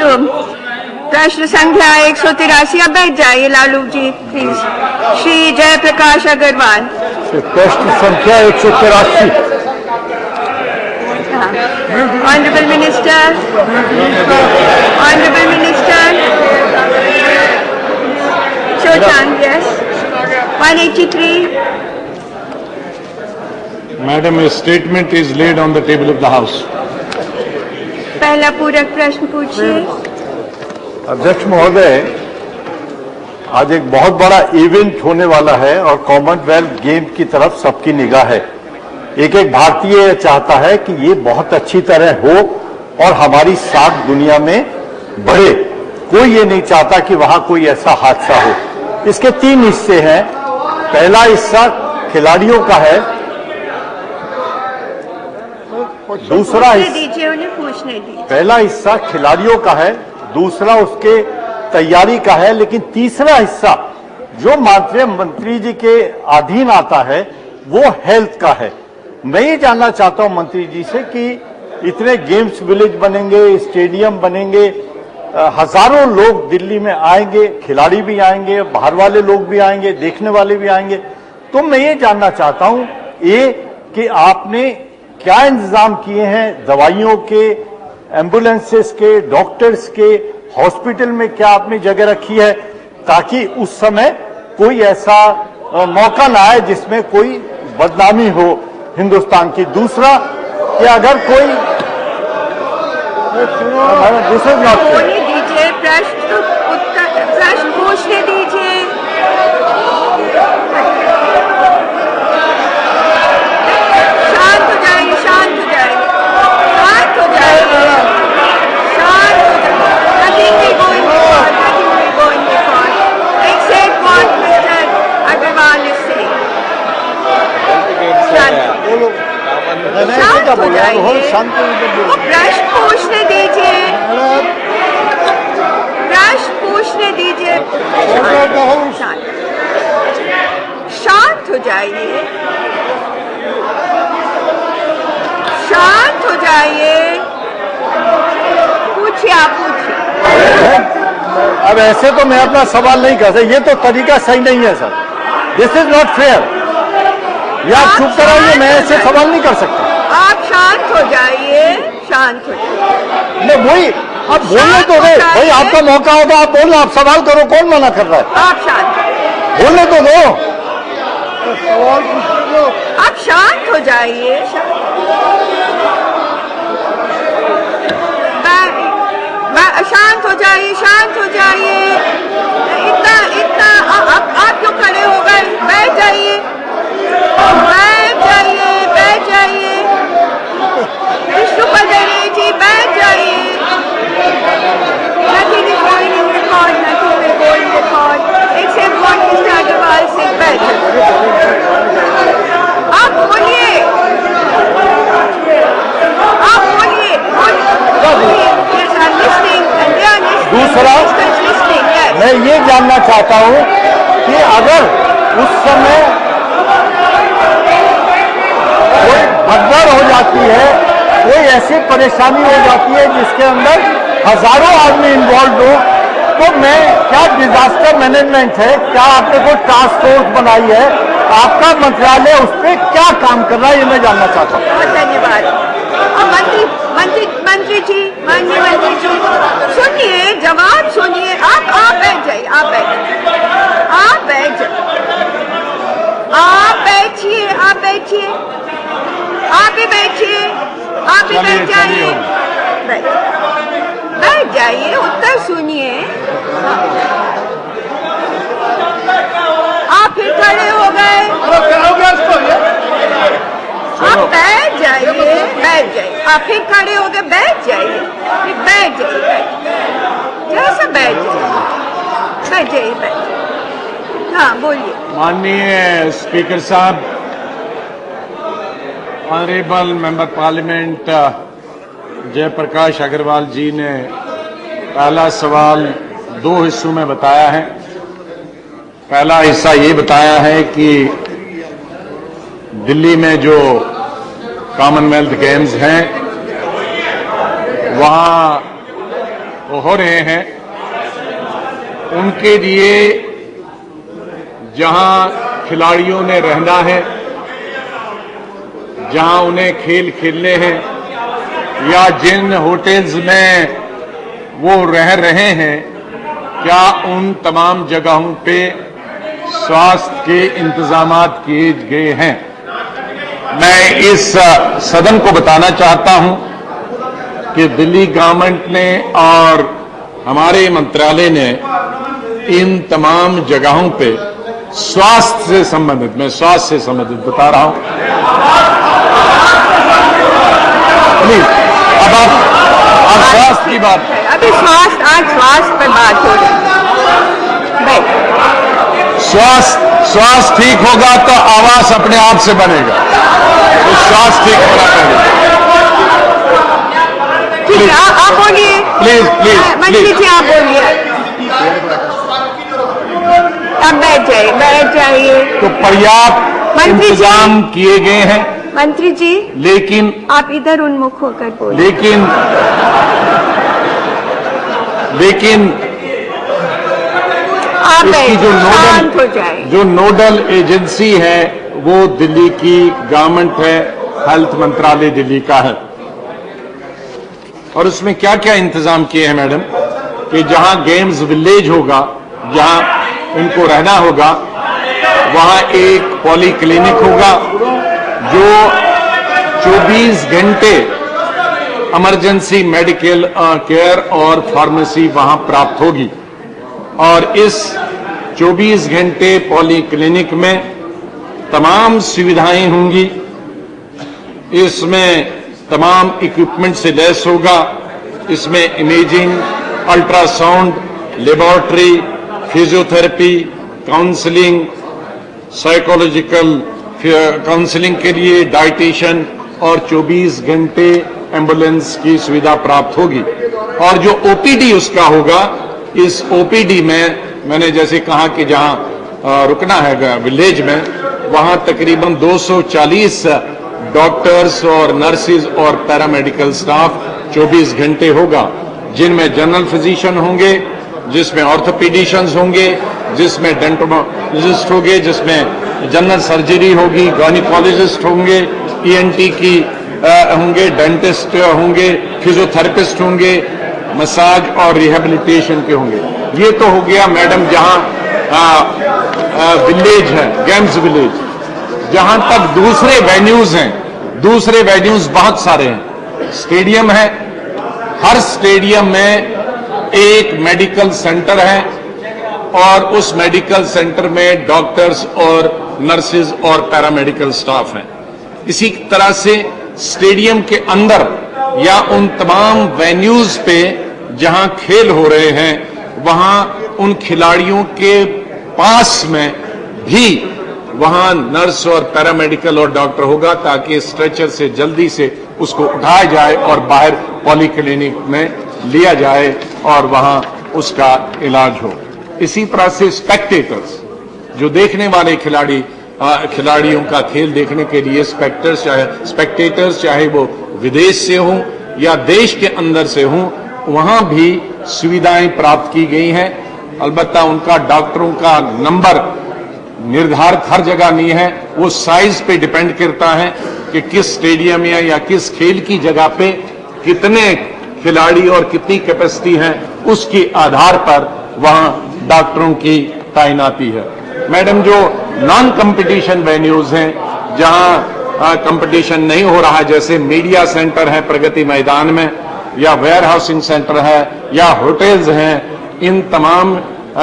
तुम प्रश्न संख्या 183। अब बैठ जाइए लालू जी प्लीज। श्री जयप्रकाश अग्रवाल। प्रश्न संख्या 183। Honourable minister, honourable minister Chochan, yes. 183. Madam, a statement is laid on the table of the House. पहला पूरक प्रश्न पूछिए। अध्यक्ष महोदय, आज एक बहुत बड़ा इवेंट होने वाला है और कॉमनवेल्थ गेम की तरफ सबकी निगाह है। एक एक भारतीय चाहता है कि ये बहुत अच्छी तरह हो और हमारी साख दुनिया में बढ़े। कोई ये नहीं चाहता कि वहां कोई ऐसा हादसा हो। इसके 3 हिस्से हैं। पहला हिस्सा खिलाड़ियों का है, दूसरा दीजिए उन्हें पूछने दीजिए। पहला हिस्सा खिलाड़ियों का है, दूसरा उसके तैयारी का है, लेकिन तीसरा हिस्सा जो माननीय मंत्री जी के अधीन आता है वो हेल्थ का है। मैं ये जानना चाहता हूं मंत्री जी से कि इतने गेम्स विलेज बनेंगे, स्टेडियम बनेंगे, हजारों लोग दिल्ली में आएंगे, खिलाड़ी भी आएंगे, बाहर वाले लोग भी आएंगे, देखने वाले भी आएंगे। तो मैं ये जानना चाहता हूं कि आपने क्या इंतजाम किए हैं दवाइयों के, एम्बुलेंसेस के, डॉक्टर्स के, हॉस्पिटल में क्या आपने जगह रखी है ताकि उस समय कोई ऐसा मौका ना आए जिसमें कोई बदनामी हो हिंदुस्तान की। दूसरा कि अगर कोई बोलने दीजिए, प्रश्न पूछने दीजिए। शांत हो जाइए, शांत हो जाइए, शांत हो जाइए, शांत हो जाइए। Nothing will go in the court, nothing will go in the court except what Mr. Agarwal is saying. शांत हो जाइए, वो प्रश्न पूछने दीजिए, प्रश्न पूछने दीजिए। शांत हो जाइए, शांत हो जाइए। पूछिए, आप पूछिए। अब ऐसे तो मैं अपना सवाल नहीं कर सकता, ये तो तरीका सही नहीं है sir. This is not fair. या आप चुप कराइए, मैं ऐसे सवाल नहीं कर सकता। आप शांत हो जाइए, शांत हो जाइए। नहीं वही, आप बोलने तो दे भाई, आपका मौका होगा आप बोलना, आप सवाल करो, कौन मना कर रहा है? आप शांत बोलने तो दो। आप शांत हो जाइए, शांत हो जाइए, शांत हो जाइए। इतना आप क्यों खड़े हो गए? बैठ जाइए, बैठ जाइए, बैठ जाइए। विष्णु पदरे जी बैठ जाइए। Nothing is going in record, nothing will go in record except what Mr. Agarwal said. बैठ जाइए। आप बोलिए, आप बोलिए, बोलिए। Yes, I'm listening and they are listening. दूसरा, मैं ये जानना चाहता हूँ कि अगर उस समय कोई भगदड़ हो जाती है, कोई ऐसी परेशानी हो जाती है जिसके अंदर हजारों आदमी इन्वॉल्व हो, तो मैं क्या डिजास्टर मैनेजमेंट है, क्या आपने कोई टास्क फोर्स बनाई है, आपका मंत्रालय उस पर क्या काम कर रहा है, ये मैं जानना चाहता हूँ। बहुत धन्यवाद। मंत्री जी, माननीय मंत्री जी, सुनिए, जवाब सुनिए। आप बैठ जाइए, आप बैठ जाइए, आप बैठ जाइए, आप बैठिए, आप बैठिए, आप भी बैठिए, आप भी बैठ जाइए, बैठ जाइए, उत्तर सुनिए। आप फिर खड़े हो गए। आप बैठ जाइए, बैठ जाइए। आप फिर खड़े हो गए, बैठ जाइए, फिर बैठ जाइए, जैसा बैठ जाइए, बैठ जाइए, बैठ जाइए। हाँ बोलिए। माननीय स्पीकर साहब, honourable member parliament Jaiprakash Agarwal ji ने पहला सवाल 2 हिस्सों में बताया है। पहला हिस्सा ये बताया है कि दिल्ली में जो कॉमनवेल्थ गेम्स हैं वहां हो रहे हैं उनके लिए जहां खिलाड़ियों ने रहना है, जहां उन्हें खेल खेलने हैं, या जिन होटल्स में वो रह रहे हैं, क्या उन तमाम जगहों पे स्वास्थ्य के इंतजामात किए गए हैं? मैं इस सदन को बताना चाहता हूं कि दिल्ली गवर्नमेंट ने और हमारे मंत्रालय ने इन तमाम जगहों पे स्वास्थ्य से संबंधित, मैं स्वास्थ्य से संबंधित बता रहा हूं, प्लीज अब आप स्वास्थ्य की बात, अभी स्वास्थ्य, आज स्वास्थ्य पर बात हो रही है। स्वास्थ्य ठीक होगा तो आवास अपने आप से बनेगा, तो स्वास्थ्य ठीक होना चाहिए। ठीक है, आप बोलिए, प्लीज मंत्री जी आप बोलिए। अब बैठ जाइए। तो पर्याप्त इंतजाम किए गए हैं मंत्री जी, लेकिन आप इधर उन्मुख होकर बोलिए। लेकिन आप इसकी शांत हो जाए। जो नोडल एजेंसी है वो दिल्ली की गवर्नमेंट है, हेल्थ मंत्रालय दिल्ली का है। और उसमें क्या क्या इंतजाम किए हैं मैडम, कि जहां गेम्स विलेज होगा, जहां इनको रहना होगा, वहां एक पॉली क्लिनिक होगा जो 24 घंटे इमरजेंसी मेडिकल केयर और फार्मेसी वहां प्राप्त होगी। और इस 24 घंटे पॉली क्लिनिक में तमाम सुविधाएं होंगी, इसमें तमाम इक्विपमेंट से लैस होगा, इसमें imaging, ultrasound, laboratory, physiotherapy, counselling, psychological counselling के लिए डाइटिशियन और 24 घंटे एम्बुलेंस की सुविधा प्राप्त होगी। और जो ओपीडी उसका होगा, इस ओपीडी में मैंने जैसे कहा कि जहां रुकना है विलेज में, वहां तकरीबन 240 डॉक्टर्स और नर्सेज और पैरामेडिकल स्टाफ 24 घंटे होगा, जिनमें जनरल फिजिशियन होंगे, जिसमें ऑर्थोपेडिशियंस होंगे, जिसमें डेंटोलॉजिस्ट होंगे, जिसमें जनरल सर्जरी होगी, गायनिकोलॉजिस्ट होंगे, ईएनटी की होंगे, डेंटिस्ट होंगे, फिजियोथेरेपिस्ट होंगे, मसाज और रिहेबिलिटेशन के होंगे। ये तो हो गया मैडम जहां विलेज है, गेम्स विलेज। जहां तक दूसरे वेन्यूज हैं, दूसरे वेन्यूज बहुत सारे हैं। स्टेडियम है, हर स्टेडियम में एक मेडिकल सेंटर है और उस मेडिकल सेंटर में डॉक्टर्स और नर्सेज और पैरामेडिकल स्टाफ हैं। इसी तरह से स्टेडियम के अंदर या उन तमाम वेन्यूज पे जहां खेल हो रहे हैं, वहां उन खिलाड़ियों के पास में भी वहां नर्स और पैरामेडिकल और डॉक्टर होगा, ताकि स्ट्रेचर से जल्दी से उसको उठाया जाए और बाहर पॉलीक्लिनिक में लिया जाए और वहां उसका इलाज हो। इसी तरह से स्पेक्टेटर्स, जो देखने वाले खिलाड़ियों का खेल देखने के लिए स्पेक्टेटर्स चाहे वो विदेश से हों या देश के अंदर से हों, वहां भी सुविधाएं प्राप्त की गई हैं। अलबत्ता उनका डॉक्टरों का नंबर निर्धारित हर जगह नहीं है, वो साइज पे डिपेंड करता है कि किस स्टेडियम या किस खेल की जगह पे कितने खिलाड़ी और कितनी कैपेसिटी है, उसके आधार पर वहां डॉक्टरों की तैनाती है। मैडम, जो नॉन कंपटीशन वेन्यूज हैं, जहां कंपटीशन नहीं हो रहा, जैसे मीडिया सेंटर है प्रगति मैदान में, या वेयर हाउसिंग सेंटर है, या होटल्स हैं, इन तमाम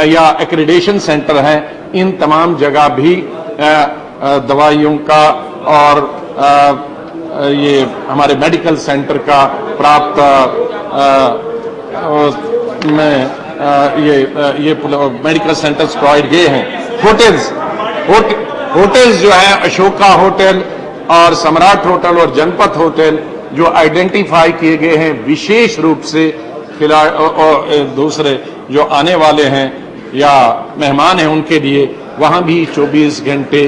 या एक्रेडिटेशन सेंटर है, इन तमाम जगह भी दवाइयों का और ये हमारे मेडिकल सेंटर का प्राप्त ये मेडिकल सेंटर्स प्रोवाइड किए हैं। होटल्स जो है, अशोका होटल और सम्राट होटल और जनपथ होटल, जो आइडेंटिफाई किए गए हैं विशेष रूप से और दूसरे जो आने वाले हैं या मेहमान हैं उनके लिए, वहां भी 24 घंटे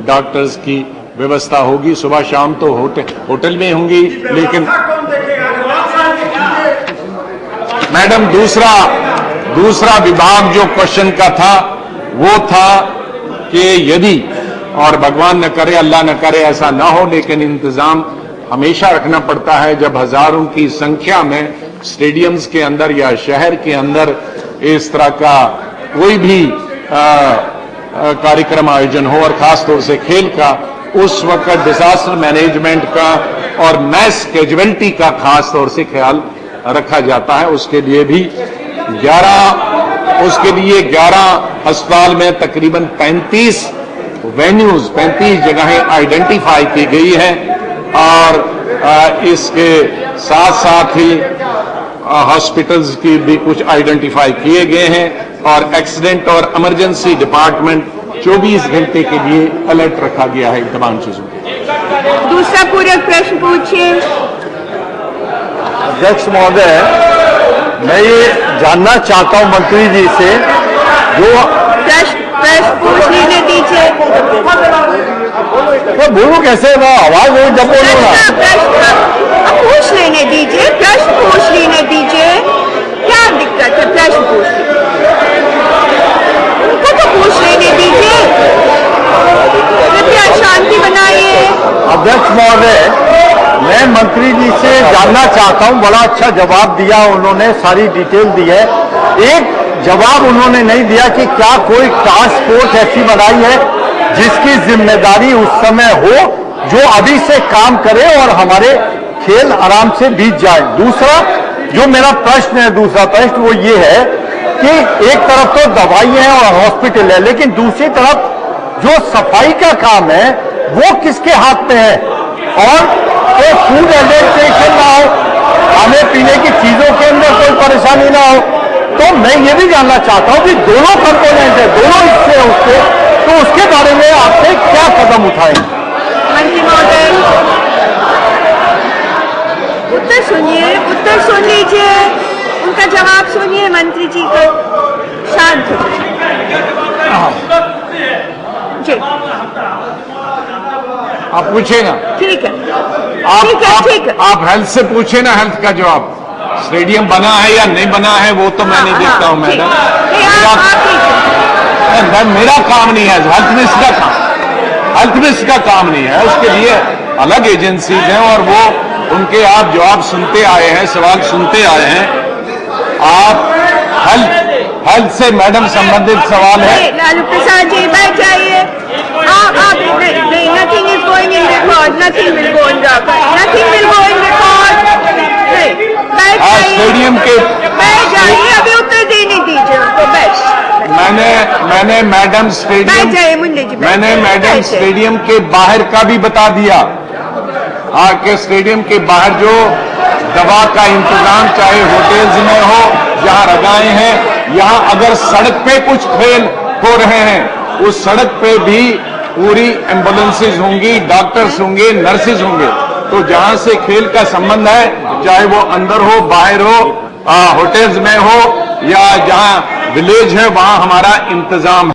डॉक्टर्स की व्यवस्था होगी। सुबह शाम तो होटल में होंगी, लेकिन मैडम दूसरा विभाग जो क्वेश्चन का था वो था कि यदि, और भगवान न करे अल्लाह न करे ऐसा ना हो, लेकिन इंतजाम हमेशा रखना पड़ता है जब हजारों की संख्या में स्टेडियम्स के अंदर या शहर के अंदर इस तरह का कोई भी कार्यक्रम आयोजन हो, और खासतौर से खेल का, उस वक्त डिजास्टर मैनेजमेंट का और मैस कैजुअलिटी का खास तौर से ख्याल रखा जाता है। उसके लिए 11 अस्पताल में तकरीबन 35 वेन्यूज, 35 जगहें आइडेंटिफाई की गई है, और इसके साथ साथ ही हॉस्पिटल्स की भी कुछ आइडेंटिफाई किए गए हैं, और एक्सीडेंट और इमरजेंसी डिपार्टमेंट 24 घंटे के लिए अलर्ट रखा गया है इन तमाम चीजों को। दूसरा पूरक प्रश्न पूछिए। अध्यक्ष महोदय, मैं ये जानना चाहता हूं मंत्री जी से, जो प्रश्न पूछ लेने दीजिए। तो बोलूं कैसे, वो आवाज हो जब बोलूं ना। प्रश्न पूछ लेने दीजिए, प्रश्न पूछ लेने दीजिए, क्या दिक्कत है? प्रश्न पूछ लीजिए, उनको तो पूछ लेने दीजिए, कृपया शांति बनाइए। अध्यक्ष महोदय, मैं मंत्री जी से जानना चाहता हूं, बड़ा अच्छा जवाब दिया उन्होंने, सारी डिटेल दी है। एक जवाब उन्होंने नहीं दिया कि क्या कोई टास्क फोर्स ऐसी बनाई है जिसकी जिम्मेदारी उस समय हो, जो अभी से काम करे और हमारे खेल आराम से बीत जाए। दूसरा जो मेरा प्रश्न है, दूसरा प्रश्न वो ये है कि एक तरफ तो दवाइयां और हॉस्पिटल है, लेकिन दूसरी तरफ जो सफाई का काम है वो किसके हाथ में है, और तो फूड एडमिनिस्ट्रेशन ना हो, खाने पीने की चीजों के अंदर कोई परेशानी ना हो। तो मैं ये भी जानना चाहता हूं कि दोनों कंपोनेंट है, दोनों हिस्से हैं उसके, तो उसके बारे में आपने क्या कदम उठाएंगे? मंत्री महोदय, उत्तर सुनिए, उत्तर सुन लीजिए, उनका जवाब सुनिए मंत्री जी का। शांत हो जी, आप पूछे ना। ठीक है, ठीक है। आप हेल्थ से पूछे ना, हेल्थ का जवाब। स्टेडियम बना है या नहीं बना है वो तो मैं नहीं देखता हूं मैडम, मेरा काम नहीं है, हेल्थ मिनिस्टर का काम, हेल्थ मिनिस्टर का काम नहीं है, उसके लिए अलग एजेंसीज हैं, और वो उनके आप जवाब सुनते आए हैं, सवाल सुनते आए हैं। आप हेल्थ से मैडम संबंधित सवाल है। लालू प्रसाद जी बैठ जाइए। नहीं, nothing is going in record, nothing will go in record, nothing will go in record. बैठ जाइए, स्टेडियम के बैठ जाइए, अभी उत्तर देने दीजिए उनको। बैठ, मैंने मैडम स्टेडियम, जाइए मुंडे जी, मैंने मैडम स्टेडियम के बाहर का भी बता दिया कि स्टेडियम के बाहर जो दवा का इंतजाम चाहे होटल्स में हो, जहां रगाएं हैं, यहां अगर सड़क पे कुछ खेल हो रहे हैं, उस सड़क पे भी पूरी एम्बुलेंसेज होंगी, डॉक्टर्स होंगे, नर्सेज होंगे। तो जहां से खेल का संबंध है, चाहे वो अंदर हो, बाहर हो, होटल्स में हो, या जहां विलेज है, वहां हमारा इंतजाम है।